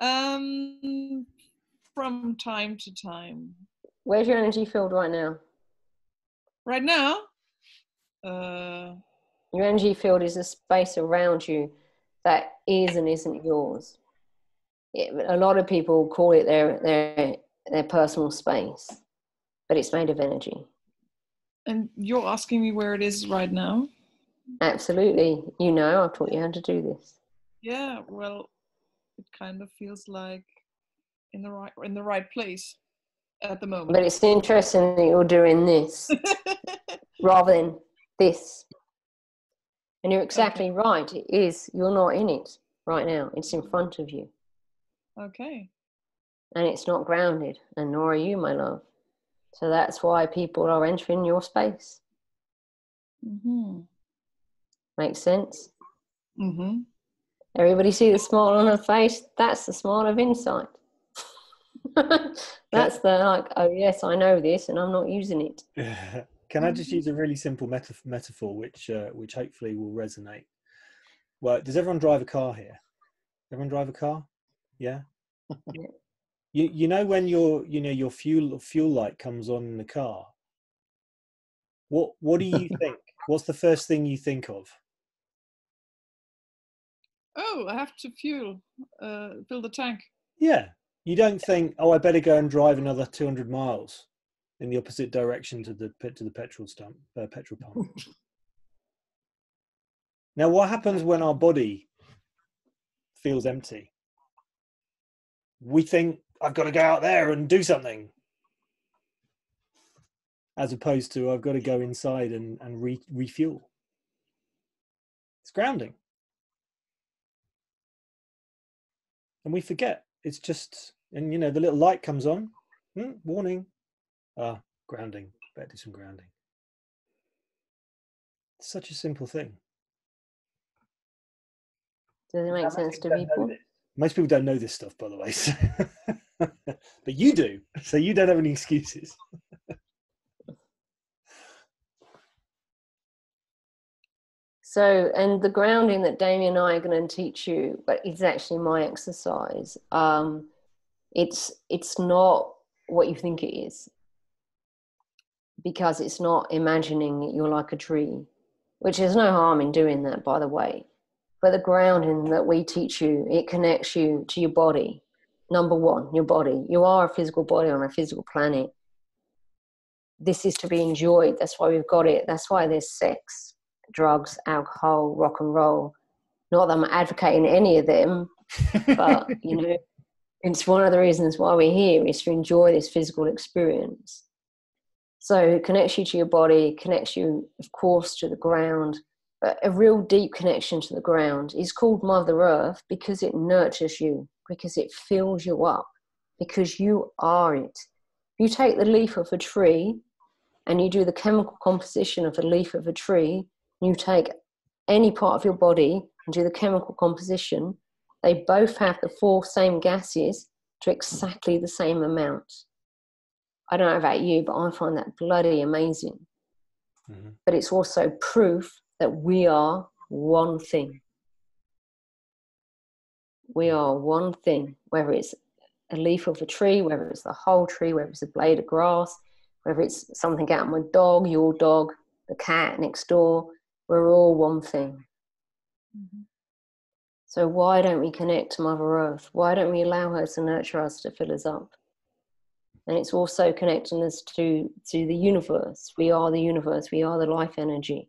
From time to time.
Where's your energy field right now?
Right now?
Your energy field is a space around you that is and isn't yours. A lot of people call it their personal space, but it's made of energy.
And you're asking me where it is right now?
Absolutely. You know, I've taught you how to do this.
Yeah, well, it kind of feels like in the right place at the moment.
But it's interesting that you're doing this rather than this. And you're exactly right. It is. You're not in it right now. It's in front of you.
Okay.
And it's not grounded, and nor are you, my love. So that's why people are entering your space.
Mm-hmm.
Makes sense?
Mm-hmm.
Everybody see the smile on her face? That's the smile of insight. That's the like, oh yes, I know this and I'm not using it.
Can I just use a really simple metaphor which hopefully will resonate? Well, does everyone drive a car here? Everyone drive a car? Yeah?
Yeah.
You know when your fuel light comes on in the car, what do you think? What's the first thing you think of?
Oh, I have to fill the tank.
Yeah. You don't think, oh, I better go and drive another 200 miles in the opposite direction to the petrol pump. Now, what happens when our body feels empty? We think, I've got to go out there and do something, as opposed to I've got to go inside and refuel. It's grounding. And we forget. It's just, and you know, the little light comes on. Warning. Grounding. Better do some grounding. It's such a simple thing.
Does it make sense to people?
Most people don't know this stuff, by the way. So but you do. So you don't have any excuses.
So, and the grounding that Damian and I are going to teach you, but it's actually my exercise. It's not what you think it is, because it's not imagining that you're like a tree, which there's no harm in doing that, by the way. But the grounding that we teach you, it connects you to your body. Number one, your body. You are a physical body on a physical planet. This is to be enjoyed. That's why we've got it. That's why there's sex, drugs, alcohol, rock and roll. Not that I'm advocating any of them, but, you know, it's one of the reasons why we're here, is to enjoy this physical experience. So it connects you to your body, connects you, of course, to the ground. But a real deep connection to the ground is called Mother Earth because it nurtures you, because it fills you up, because you are it. You take the leaf of a tree and you do the chemical composition of the leaf of a tree, you take any part of your body and do the chemical composition, they both have the 4 same gases to exactly the same amount. I don't know about you, but I find that bloody amazing. Mm-hmm. But it's also proof that we are one thing. We are one thing, whether it's a leaf of a tree, whether it's the whole tree, whether it's a blade of grass, whether it's something out of my dog, your dog, the cat next door. We're all one thing.
Mm-hmm.
So why don't we connect to Mother Earth? Why don't we allow her to nurture us, to fill us up? And it's also connecting us to the universe. We are the universe. We are the life energy.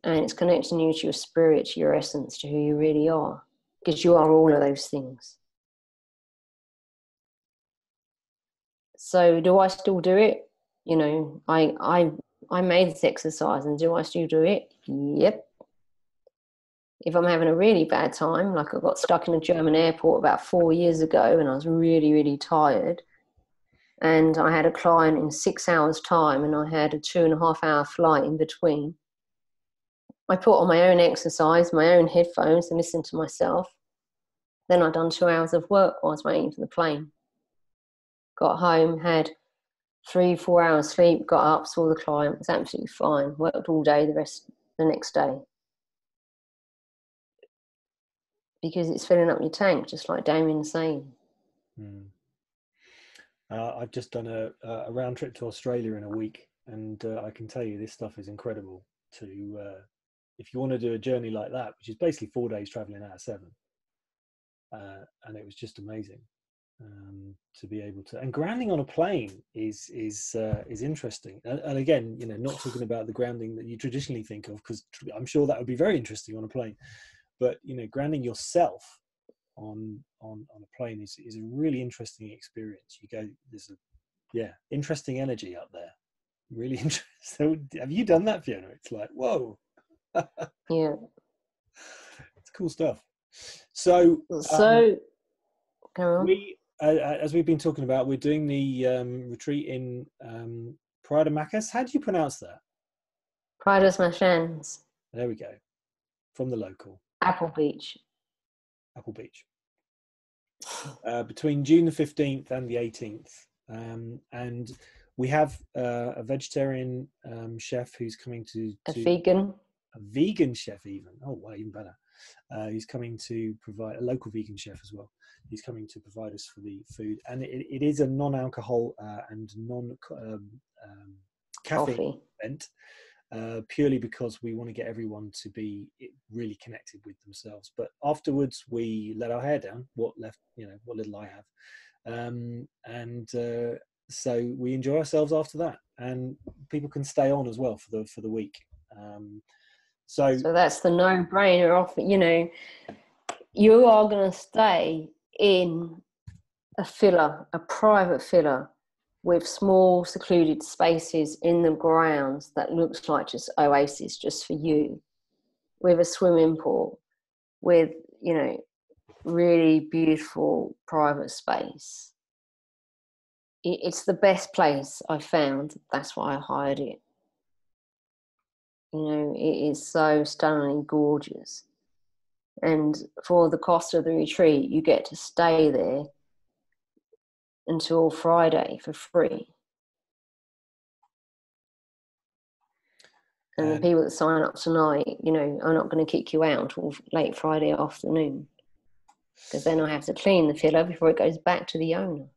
And it's connecting you to your spirit, to your essence, to who you really are. Because you are all of those things. So do I still do it? You know, I made this exercise, and do I still do it? Yep. If I'm having a really bad time, like I got stuck in a German airport about 4 years ago and I was really, really tired, and I had a client in 6 hours' time and I had a 2.5 hour flight in between, I put on my own exercise, my own headphones, and listened to myself. Then I'd done 2 hours of work while I was waiting for the plane. Got home, had 3-4 hours sleep, got up, saw the client, was absolutely fine, worked all day the next day. Because it's filling up your tank, just like Damian's saying.
Mm. I've just done a round trip to Australia in a week, and I can tell you this stuff is incredible. If you want to do a journey like that, which is basically 4 days traveling out of 7, and it was just amazing to be able to. And grounding on a plane is interesting. And again, you know, not talking about the grounding that you traditionally think of, because I'm sure that would be very interesting on a plane. But you know, grounding yourself on a plane is a really interesting experience. You go, there's interesting energy up there. Really interesting. So have you done that, Fiona? It's like, whoa.
Yeah.
It's cool stuff. So we, as we've been talking about, we're doing the retreat in Praia de Macas. How do you pronounce that?
Praia das Macas.
There we go. From the local.
Apple Beach.
Between June the 15th and the 18th. And we have a vegetarian chef who's coming to a vegan chef even. Oh, wow, even better. He's coming to provide a local vegan chef as well. He's coming to provide us for the food, and it is a non-alcohol and non-caffeine event. Purely because we want to get everyone to be really connected with themselves. But afterwards, we let our hair down, what little I have, so we enjoy ourselves after that, and people can stay on as well for the week. So
that's the no-brainer. Off, you know, you are going to stay in a private villa, with small secluded spaces in the grounds that looks like just oasis just for you, with a swimming pool, with, you know, really beautiful private space. It's the best place I found. That's why I hired it. You know, it is so stunningly gorgeous. And for the cost of the retreat, you get to stay there until Friday for free. And the people that sign up tonight, you know, are not going to kick you out until late Friday afternoon, because then I have to clean the villa before it goes back to the owner.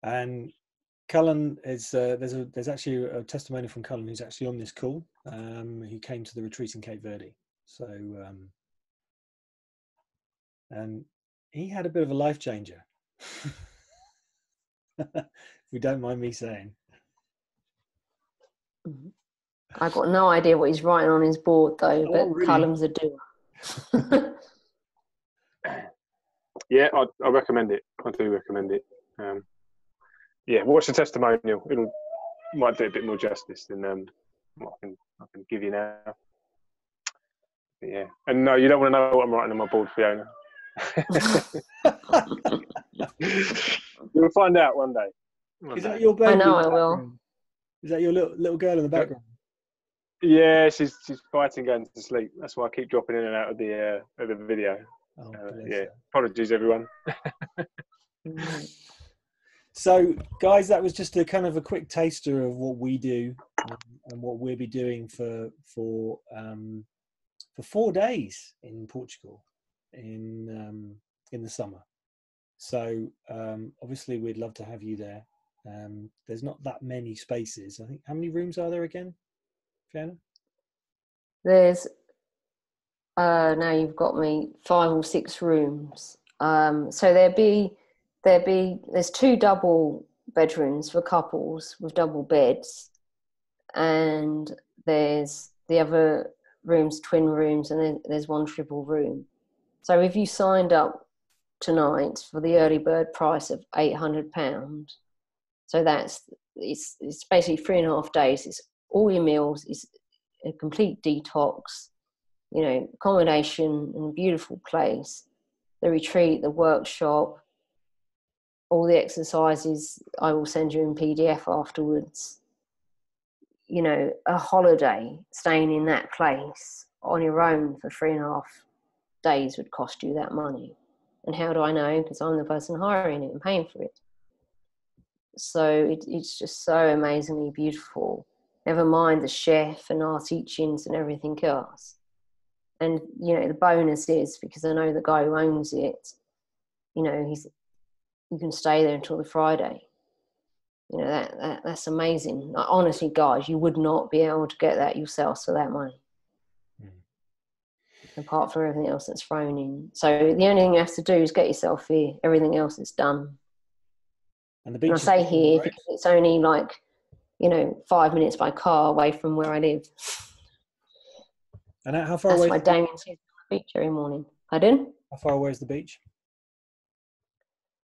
And Cullen is there's actually a testimony from Cullen, who's actually on this call. He came to the retreat in Cape Verde, so and he had a bit of a life changer. If you don't mind me saying.
I've got no idea what he's writing on his board though, but
really?
Callum's a doer.
Yeah, I recommend it. I do recommend it. Yeah, watch the testimonial. It might do a bit more justice than what I can give you now. But yeah, and no, you don't want to know what I'm writing on my board, Fiona. You'll find out one day.
Is that your baby?
I know I will.
Is that your little girl in the background?
Yeah, she's fighting going to sleep. That's why I keep dropping in and out of the video.
Oh,
yeah, apologies everyone.
So, guys, that was just a kind of a quick taster of what we do and what we'll be doing for 4 days in Portugal in the summer. So, obviously, we'd love to have you there. There's not that many spaces. I think, how many rooms are there again, Fiona?
There's now you've got me, 5 or 6 rooms. So there's 2 double bedrooms for couples with double beds, and there's the other rooms, twin rooms, and then there's 1 triple room. So if you signed up tonight for the early bird price of £800, so it's basically 3.5 days. It's all your meals, it's a complete detox, you know, accommodation in a beautiful place, the retreat, the workshop, all the exercises I will send you in PDF afterwards. You know, a holiday, staying in that place on your own for 3.5 days would cost you that money. And how do I know? Because I'm the person hiring it and paying for it. So it's just so amazingly beautiful. Never mind the chef and our teachings and everything else. And, you know, the bonus is, because I know the guy who owns it, you know, you can stay there until the Friday. You know, that's amazing. Like, honestly, guys, you would not be able to get that yourselves for that money. Apart from everything else that's thrown in. So the only thing you have to do is get yourself here. Everything else is done.
And the beach.
And I say here because it's only like, you know, 5 minutes by car away from where I live.
And how far away?
That's why Damian sees the beach every morning. Pardon?
How far away is the beach?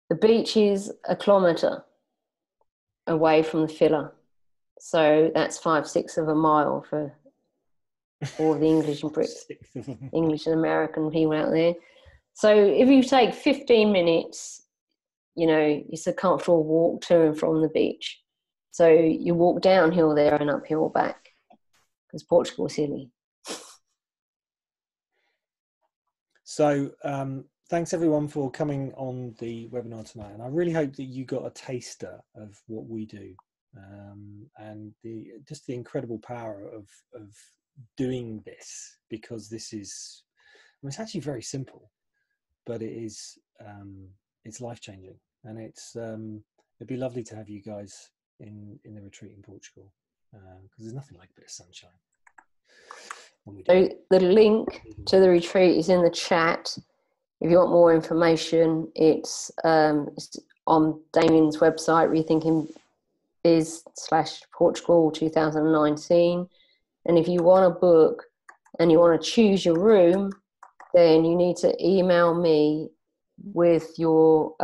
The beach is 1 kilometre away from the filler. So that's 5/6 of a mile for all the English and English and American people out there. So if you take 15 minutes, you know, it's a comfortable walk to and from the beach. So you walk downhill there and uphill back, because Portugal's hilly.
So thanks everyone for coming on the webinar tonight, and I really hope that you got a taster of what we do, and just the incredible power of doing this, because this is, I mean, it's actually very simple, but it is it's life-changing, and it'd be lovely to have you guys in the retreat in Portugal, because there's nothing like a bit of sunshine.
So the link to the retreat is in the chat. If you want more information, it's on Damian's website, rethinkingbiz/Portugal 2019. And if you want to book and you want to choose your room, then you need to email me with your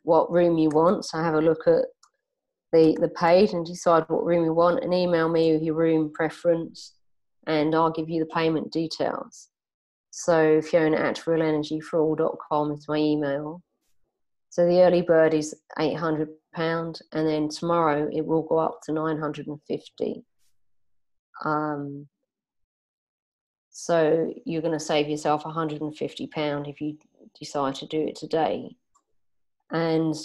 what room you want. So have a look at the page and decide what room you want, and email me with your room preference, and I'll give you the payment details. So Fiona@realenergyforall.com is my email. So the early bird is £800, and then tomorrow it will go up to £950. So you're going to save yourself £150 if you decide to do it today. And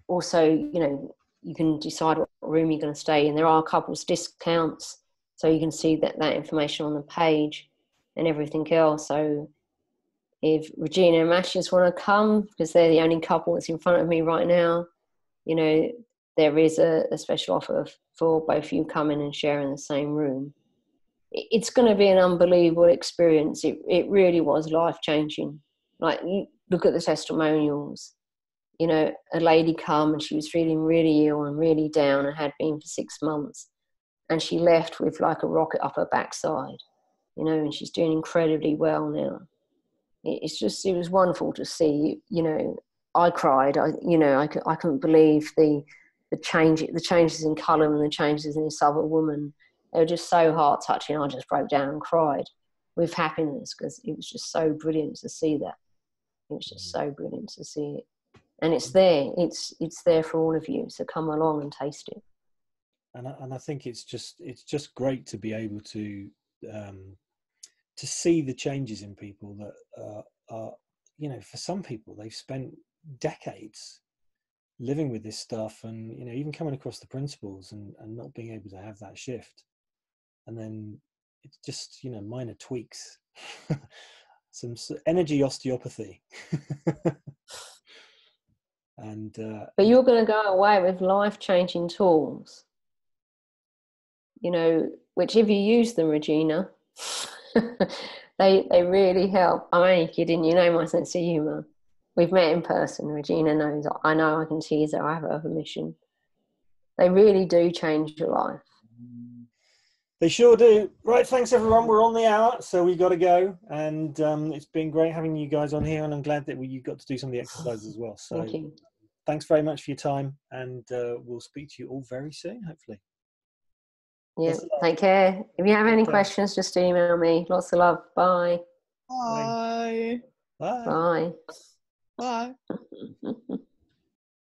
also, you know, you can decide what room you're going to stay in. There are couples discounts, so you can see that information on the page and everything else. So if Regina and Mashes want to come, because they're the only couple that's in front of me right now, you know, there is a special offer for both of you coming and sharing the same room. It's going to be an unbelievable experience. It really was life-changing. Like, look at the testimonials. You know, a lady come and she was feeling really ill and really down and had been for 6 months. And she left with like a rocket up her backside, you know, and she's doing incredibly well now. It was wonderful to see. You know, I cried. I couldn't believe the changes in colour and the changes in this other woman. They were just so heart-touching. I just broke down and cried with happiness, because it was just so brilliant to see that. It was just so brilliant to see it. And it's there. It's there for all of you. So come along and taste it.
And I think it's just great to be able to see the changes in people that are, you know, for some people they've spent decades living with this stuff, and, you know, even coming across the principles and not being able to have that shift, and then it's just, you know, minor tweaks, some energy osteopathy. And
but you're going to go away with life-changing tools, you know, which if you use them, Regina, they really help. I'm only kidding. You know my sense of humour. We've met in person. Regina knows. I know I can tease her. I have a permission. They really do change your life.
They sure do. Right, thanks everyone. We're on the hour, so we got to go. And it's been great having you guys on here, and I'm glad that you got to do some of the exercises as well. So
Thank you.
Thanks very much for your time, and we'll speak to you all very soon, hopefully.
Yeah, take care. If you have any questions, just email me. Lots of love. Bye.
Bye.
Bye.
Bye.
Bye.